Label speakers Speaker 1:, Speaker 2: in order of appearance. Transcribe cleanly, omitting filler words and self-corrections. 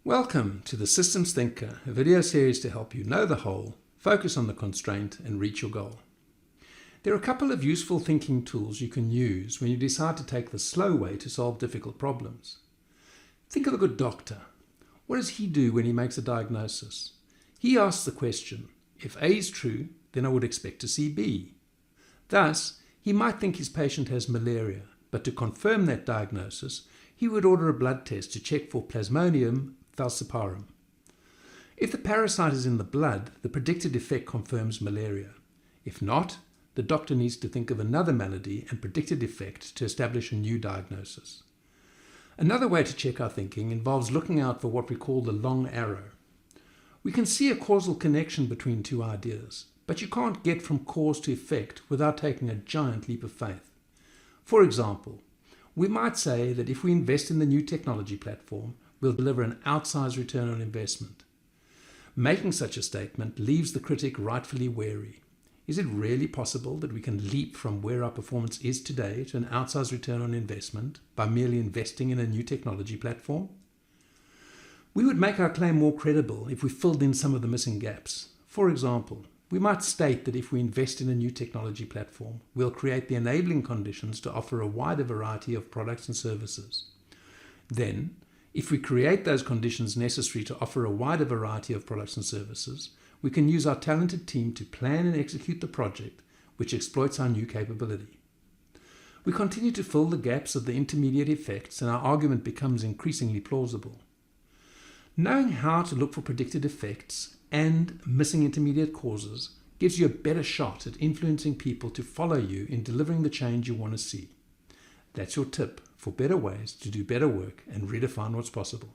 Speaker 1: Welcome to the Systems Thinker, a video series to help you know the whole, focus on the constraint, and reach your goal. There are a couple of useful thinking tools you can use when you decide to take the slow way to solve difficult problems. Think of a good doctor. What does he do when he makes a diagnosis? He asks the question, if A is true, then I would expect to see B. Thus, he might think his patient has malaria, but to confirm that diagnosis, he would order a blood test to check for Plasmodium falciparum. If the parasite is in the blood, the predicted effect confirms malaria. If not, the doctor needs to think of another malady and predicted effect to establish a new diagnosis. Another way to check our thinking involves looking out for what we call the long arrow. We can see a causal connection between two ideas, but you can't get from cause to effect without taking a giant leap of faith. For example, we might say that if we invest in the new technology platform, we'll deliver an outsized return on investment. Making such a statement leaves the critic rightfully wary. Is it really possible that we can leap from where our performance is today to an outsized return on investment by merely investing in a new technology platform? We would make our claim more credible if we filled in some of the missing gaps. For example, we might state that if we invest in a new technology platform, we'll create the enabling conditions to offer a wider variety of products and services. Then, if we create those conditions necessary to offer a wider variety of products and services, we can use our talented team to plan and execute the project which exploits our new capability. We continue to fill the gaps of the intermediate effects and our argument becomes increasingly plausible. Knowing how to look for predicted effects and missing intermediate causes gives you a better shot at influencing people to follow you in delivering the change you want to see. That's your tip for better ways to do better work and redefine what's possible.